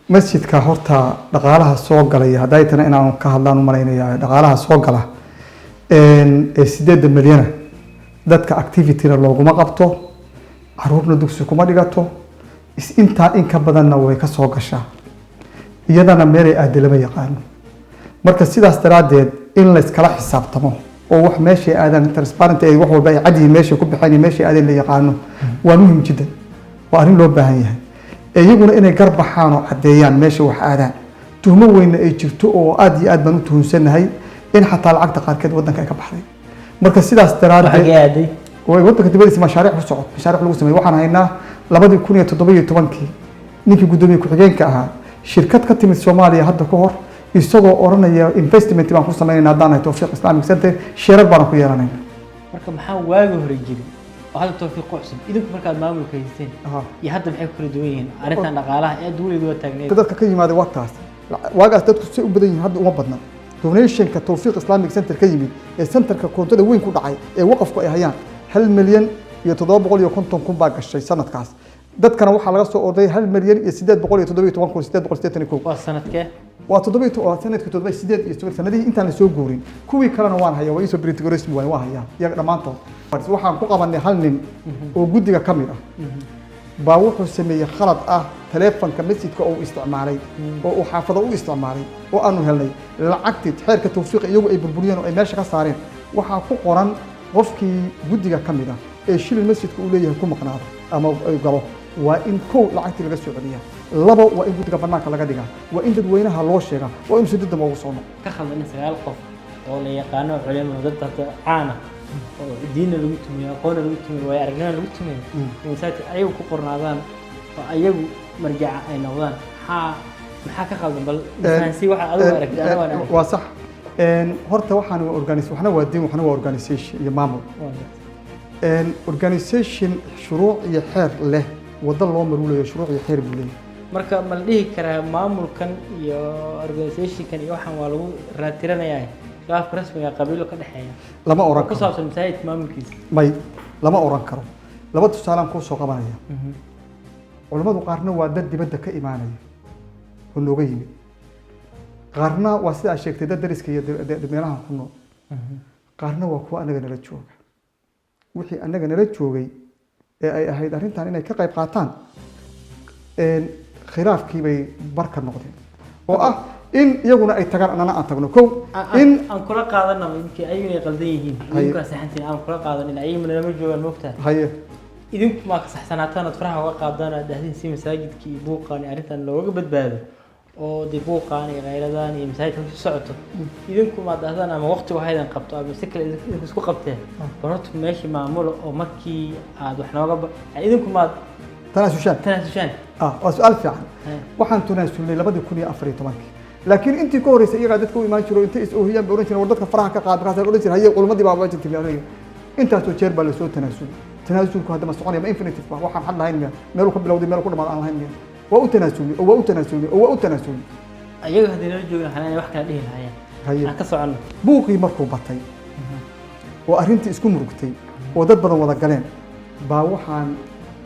masjidka horta dhaqaalaha soo galay haday tan inaan ka hadlaan u maleynaya dhaqaalaha soo gala ee 8 milyan dadka activity-na looguma qabto caruurna dugsi kuma dhigato inta in ka badanna way ka soo gashaa iyadana meelay aadilama yaqaan marka sidaas daraadeed in la iskala xisaabtamo oo wax meesha aadan transparent ay wax walba ay cadi meesha ku bixin meesha aadan la yaqaano waa muhiim jiddan waa arrin loo baahan yahay iyaguna inay garbaxaan oo cadeeyaan meesha wax aadaan tuhmo weyn ay jirto oo aad iyo aad baan u tuhunsannahay in xataa lacagta qaarkeed wadanka ay ka baxday marka sidaas daraadeed way wadanka dibadiisa mashaariic ku socod mashaariic lagu sameeyay waxaan haynaa 2017 ninkii gudoomiye ku xigeenka ahaa shirkad ka timid Soomaaliya hadda ka hor isagoo oranaya investment baan ku sameeynaa hadaan ay Tawfiiq Islamic Center shirar baan ku yeelanayna marka maxaa waaga hore jiray waxaad Tawfiiq cusub idinku markaad maamulka haysteen iyo hadda maxay ku kala duwan yihiin arrintan dhaqaalaha ee dawladdu waa taagneed dadka ka yimaada waqtaas waagaas dadku si u badan yihiin hadda uma badna donation-ka Tawfiiq Islamic Center ka yimid ee centerka koontada weyn ku dhacay ee waqafku ay hayaan 1 milyan iyo 750 kun baa gashay sanadkaas dadkana waxa laga soo orday 1 milyan iyo 817 waa sanadkee waa 7 sanadkii 7 iyo sanadihii intaan la soo goorin kuwii kalena waan hayaa way soo brintigorism waan hayaa iyaga dhamaantood waxaan ku qabanay hal nin oo guddiga ka mid ah baa wuxuu sameeyay khalad ah telefoonka masjidka oo isticmaalay oo uu xaafado u isticmaalay oo aanu helnay lacagtii xeerka Tawfiiq iyagu ay burburiyeen oo ay meesha ka saareen waxa ku qoran qofkii guddiga ka mid ah ee shilin masjidka uu leeyahay ku maqnaado ama ay galo waa in kow lacagtii laga soo celiyaa laba waa in guddiga banaanka laga dhigaa waa in dadweynaha loo sheegaa waa in sidii dama ugu soo noqo ka khaldan 9 qof oo la yaqaano culimada dadka caana oo diin lagu tumiyo aqoon lagu tumiyo way aragnaa lagu tumiyo insaati ayagu ku qornaadaan oo ayagu marjaca ay noqdaan maxaa ka khaldan bal fahansi waxa adigu aragtay waa sax horta waxaan waxna waa diin waxna waa organization iyo maamul organization shuruuc iyo xeer leh wada loo maruulayo shuruuc iyo xeer buu leeyahay marka ma la dhihi karaa maamulkan iyo organization-kan iyo waxaan waa lagu raatiranayaa qaabka rasmiga qabiilo ka dhaxeeya lama oran karo ku saabsan masaajid maamulkiisa may lama oran karo laba tusaalaan ku soo qabanaya culimadu qaarna waa dad dibadda ka imaanaya oo nooga yimid qaarna waa sida sheegtay dad dariska iyo meelaha ku nool qaarna waa kuwa anaga nala jooga wixii anaga nala joogay ee ay ahayd arrintan inay ka qayb qaataan khilaafkii bay barka noqdeen oo ah in iyaguna ay tagaan anana aan tagno kow in aan kula qaadano inkii ayuu qaldan yihiin idinku saxantiin aan kula qaadanin ayuu lama joogan moogtaa haye idinku ma ka saxsanaataan ad faraha uga qaadaan dahdin si masaajidkii buuqaan arrintan looga badbaado oo dib buuqaan iyo qayladaan iyo masaajidka ku socoto idinku ma dahdaan ama waqti waxaydan qabto ama si kale idinku isku qabteen barto meeshii maamulo oo markii aad wax nooga idinku ma tanaasushaan waa su'aal fiican waxaan tanaasulnay 2014 laakiin intii ka horeysay iyaga dadku u imaan jiro intay is oohiyaan baa oran jireen war dadka faraha ka qaad markaas oran jireen haye culmadii baa wajin tibiyay intaas oo jeer baa la soo tanaasulay tanaasulku hadda ma soconaya ma infinitive ba waxaan xad lahayn meel ku bilowday meel ku dhamaad aan lahayn waa u tanaasulay oo waa u tanaasulay oo waa u tanaasulay ayaga hadii la joogo xanaan wax kala dhihi lahaayeen aan ka socono buuqii markuu batay oo arrintii isku murugtay oo dad badan wada galeen baa waxaan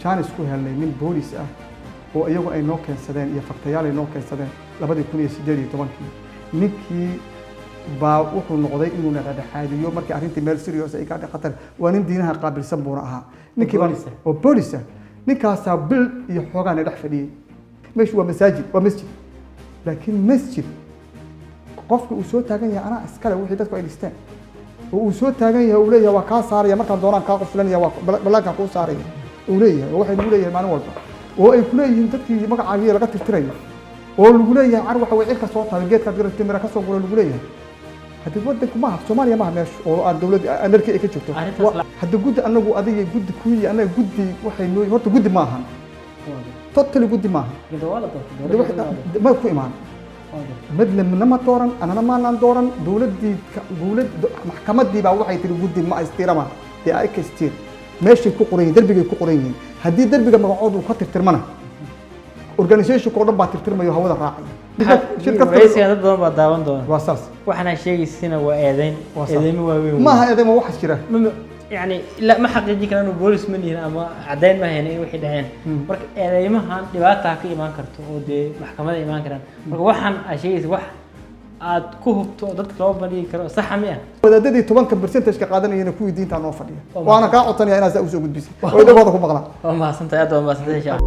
jaanis ku helnay nin boolis ah oo iyagu ay noo keensadeen iyo faktayaal ay noo keensadeen 2018 ninkii baa wuxuu noqday inuu dhexdhexaadiyo markii arrintii meel serious ay ka dhaqataan waa nin diinaha qaabilsan buuna ahaa ninkii baa oo boolis ah ninkaas bil iyo xoogaan dhex fadhiyay meeshu waa masjid laakiin masjid qofka uu soo taagan yahay ana iskale wixii dadku ay dhisteen oo uu soo taagan yahay uu leeyahay waa ka saaraya markaan doonaan ka qoflanaya waa balaanka ku saaraya uu leeyahay waxay lagu leeyahay maalin walba oo ay ku leeyihiin dadkii magacaaga laga tirtirayo oo lagu leeyahay car waxa way cirka soo taagay geedka dirta mira ka soo guro lagu leeyahay hadda wadanku ma Soomaaliya ma meesh oo aan dawladda Ameerika ay ka jirto hadda guddi anagu adiga guddi kuwiya anaga guddi waxay noo horta guddi ma ahan totally guddi ma ahan ma ku imaan madlam ma dooran anana ma naan dooran dawlad maxkamadii baa waxay tiri guddi ma istirama ee ay ka istir meeshii ku qoran darbigay ku qoran yihiin haddii darbiga magacoodu ka tirtirmana organization ko dhan baa tirtirmayo hawada raacay shirkad raiiska dad badan baa daawan doona waa saas waxana sheegaysina waa eedeyn waa weyn ma aha eedeyn wax jira يعني لا ما حقيقي كانوا بوليس مني أما عدين ما هنا وحيد عين مرك ما هان دبعت هكي إيمان كرتو ودي محكمة إيمان كران مرك وحن أشيء وح عاد كهبتو ضد كلام بني كرو صح مية wadaadadii 10% ka qaadanayeen kuwii diinta noo fadhiya waana ka codsanaya inaad u soo gudbiso oo idin wada ku maqlaan ما سنت يا دوم ما سنت